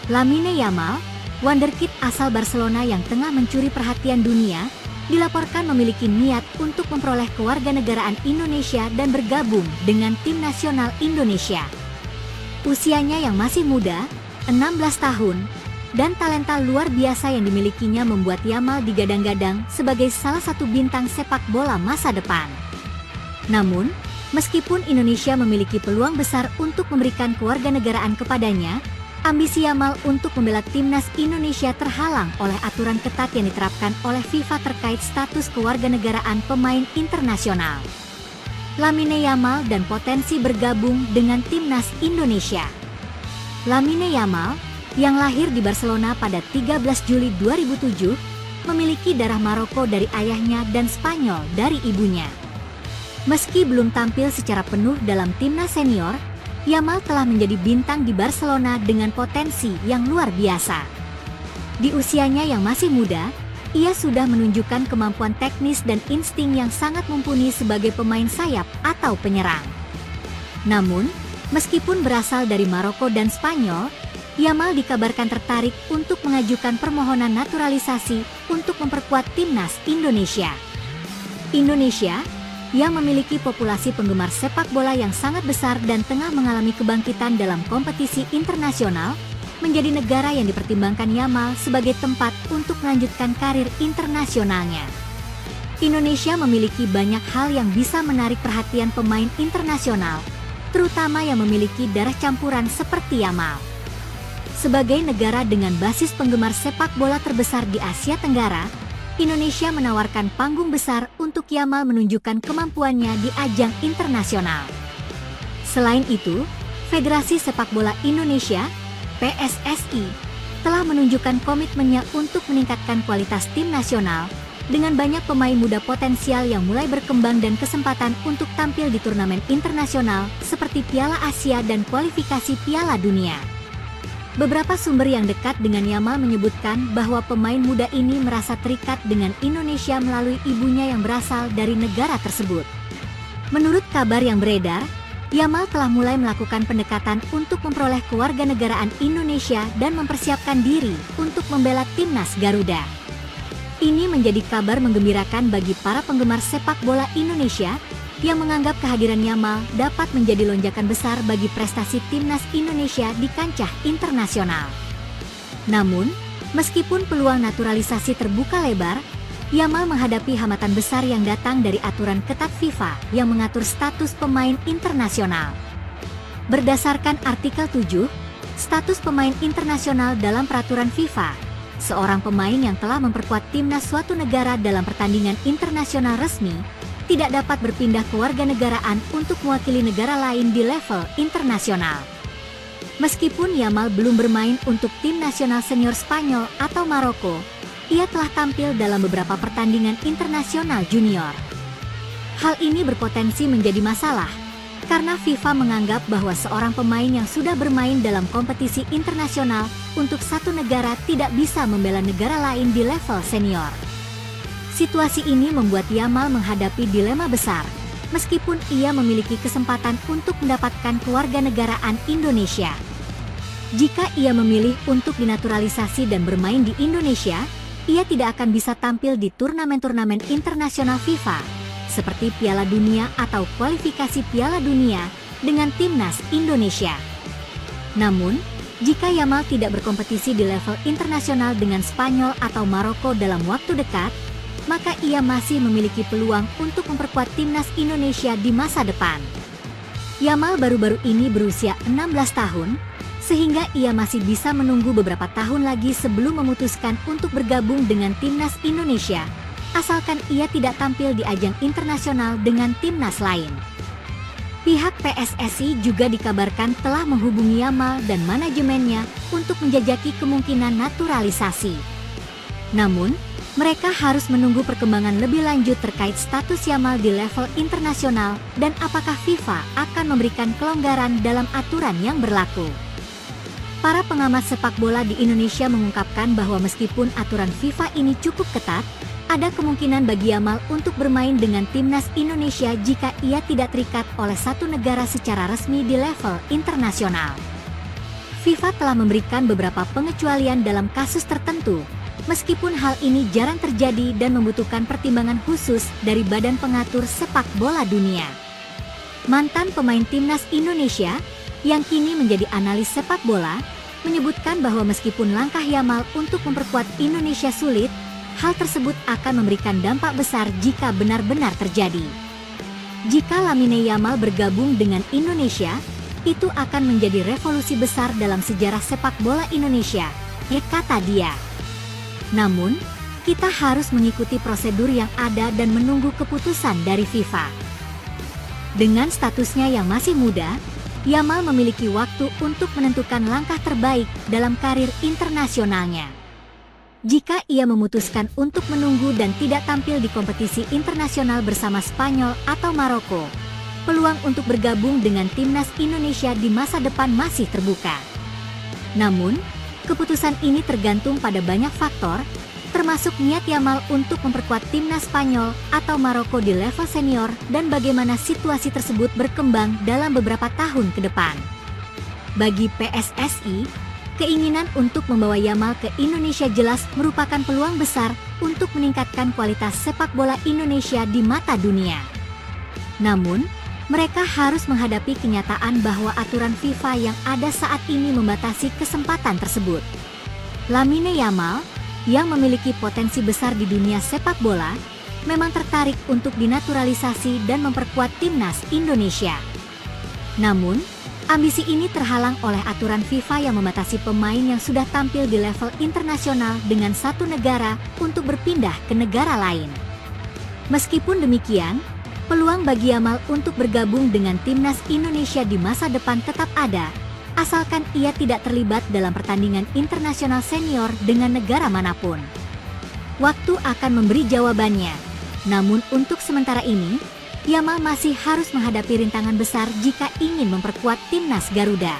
Lamine Yamal, wonderkid asal Barcelona yang tengah mencuri perhatian dunia, dilaporkan memiliki niat untuk memperoleh kewarganegaraan Indonesia dan bergabung dengan tim nasional Indonesia. Usianya yang masih muda, 16 tahun, dan talenta luar biasa yang dimilikinya membuat Yamal digadang-gadang sebagai salah satu bintang sepak bola masa depan. Namun, meskipun Indonesia memiliki peluang besar untuk memberikan kewarganegaraan kepadanya, ambisi Yamal untuk membela timnas Indonesia terhalang oleh aturan ketat yang diterapkan oleh FIFA terkait status kewarganegaraan pemain internasional. Lamine Yamal dan potensi bergabung dengan timnas Indonesia. Lamine Yamal, yang lahir di Barcelona pada 13 Juli 2007, memiliki darah Maroko dari ayahnya dan Spanyol dari ibunya. Meski belum tampil secara penuh dalam timnas senior, Yamal telah menjadi bintang di Barcelona dengan potensi yang luar biasa. Di usianya yang masih muda, ia sudah menunjukkan kemampuan teknis dan insting yang sangat mumpuni sebagai pemain sayap atau penyerang. Namun, meskipun berasal dari Maroko dan Spanyol, Yamal dikabarkan tertarik untuk mengajukan permohonan naturalisasi untuk memperkuat timnas Indonesia. Indonesia, yang memiliki populasi penggemar sepak bola yang sangat besar dan tengah mengalami kebangkitan dalam kompetisi internasional, menjadi negara yang dipertimbangkan Yamal sebagai tempat untuk melanjutkan karir internasionalnya. Indonesia memiliki banyak hal yang bisa menarik perhatian pemain internasional, terutama yang memiliki darah campuran seperti Yamal. Sebagai negara dengan basis penggemar sepak bola terbesar di Asia Tenggara, Indonesia menawarkan panggung besar untuk Yamal menunjukkan kemampuannya di ajang internasional. Selain itu, Federasi Sepak Bola Indonesia, PSSI, telah menunjukkan komitmennya untuk meningkatkan kualitas tim nasional, dengan banyak pemain muda potensial yang mulai berkembang dan kesempatan untuk tampil di turnamen internasional seperti Piala Asia dan kualifikasi Piala Dunia. Beberapa sumber yang dekat dengan Yamal menyebutkan bahwa pemain muda ini merasa terikat dengan Indonesia melalui ibunya yang berasal dari negara tersebut. Menurut kabar yang beredar, Yamal telah mulai melakukan pendekatan untuk memperoleh kewarganegaraan Indonesia dan mempersiapkan diri untuk membela timnas Garuda. Ini menjadi kabar menggembirakan bagi para penggemar sepak bola Indonesia yang menganggap kehadiran Yamal dapat menjadi lonjakan besar bagi prestasi timnas Indonesia di kancah internasional. Namun, meskipun peluang naturalisasi terbuka lebar, Yamal menghadapi hambatan besar yang datang dari aturan ketat FIFA yang mengatur status pemain internasional. Berdasarkan artikel 7, status pemain internasional dalam peraturan FIFA, seorang pemain yang telah memperkuat timnas suatu negara dalam pertandingan internasional resmi tidak dapat berpindah kewarganegaraan untuk mewakili negara lain di level internasional. Meskipun Yamal belum bermain untuk tim nasional senior Spanyol atau Maroko, ia telah tampil dalam beberapa pertandingan internasional junior. Hal ini berpotensi menjadi masalah, karena FIFA menganggap bahwa seorang pemain yang sudah bermain dalam kompetisi internasional untuk satu negara tidak bisa membela negara lain di level senior. Situasi ini membuat Yamal menghadapi dilema besar, meskipun ia memiliki kesempatan untuk mendapatkan kewarganegaraan Indonesia. Jika ia memilih untuk dinaturalisasi dan bermain di Indonesia, ia tidak akan bisa tampil di turnamen-turnamen internasional FIFA, seperti Piala Dunia atau kualifikasi Piala Dunia dengan timnas Indonesia. Namun, jika Yamal tidak berkompetisi di level internasional dengan Spanyol atau Maroko dalam waktu dekat, maka ia masih memiliki peluang untuk memperkuat timnas Indonesia di masa depan. Yamal baru-baru ini berusia 16 tahun, sehingga ia masih bisa menunggu beberapa tahun lagi sebelum memutuskan untuk bergabung dengan timnas Indonesia, asalkan ia tidak tampil di ajang internasional dengan timnas lain. Pihak PSSI juga dikabarkan telah menghubungi Yamal dan manajemennya untuk menjajaki kemungkinan naturalisasi. Namun, mereka harus menunggu perkembangan lebih lanjut terkait status Yamal di level internasional dan apakah FIFA akan memberikan kelonggaran dalam aturan yang berlaku. Para pengamat sepak bola di Indonesia mengungkapkan bahwa meskipun aturan FIFA ini cukup ketat, ada kemungkinan bagi Yamal untuk bermain dengan timnas Indonesia jika ia tidak terikat oleh satu negara secara resmi di level internasional. FIFA telah memberikan beberapa pengecualian dalam kasus tertentu, meskipun hal ini jarang terjadi dan membutuhkan pertimbangan khusus dari Badan Pengatur Sepak Bola Dunia. Mantan pemain timnas Indonesia, yang kini menjadi analis sepak bola, menyebutkan bahwa meskipun langkah Yamal untuk memperkuat Indonesia sulit, hal tersebut akan memberikan dampak besar jika benar-benar terjadi. Jika Lamine Yamal bergabung dengan Indonesia, itu akan menjadi revolusi besar dalam sejarah sepak bola Indonesia, kata dia. Namun, kita harus mengikuti prosedur yang ada dan menunggu keputusan dari FIFA. Dengan statusnya yang masih muda, Yamal memiliki waktu untuk menentukan langkah terbaik dalam karir internasionalnya. Jika ia memutuskan untuk menunggu dan tidak tampil di kompetisi internasional bersama Spanyol atau Maroko, peluang untuk bergabung dengan timnas Indonesia di masa depan masih terbuka. Namun, keputusan ini tergantung pada banyak faktor, termasuk niat Yamal untuk memperkuat timnas Spanyol atau Maroko di level senior dan bagaimana situasi tersebut berkembang dalam beberapa tahun ke depan. Bagi PSSI, keinginan untuk membawa Yamal ke Indonesia jelas merupakan peluang besar untuk meningkatkan kualitas sepak bola Indonesia di mata dunia. Namun, mereka harus menghadapi kenyataan bahwa aturan FIFA yang ada saat ini membatasi kesempatan tersebut. Lamine Yamal, yang memiliki potensi besar di dunia sepak bola, memang tertarik untuk dinaturalisasi dan memperkuat timnas Indonesia. Namun, ambisi ini terhalang oleh aturan FIFA yang membatasi pemain yang sudah tampil di level internasional dengan satu negara untuk berpindah ke negara lain. Meskipun demikian, peluang bagi Yamal untuk bergabung dengan timnas Indonesia di masa depan tetap ada, asalkan ia tidak terlibat dalam pertandingan internasional senior dengan negara manapun. Waktu akan memberi jawabannya, namun untuk sementara ini, Yamal masih harus menghadapi rintangan besar jika ingin memperkuat timnas Garuda.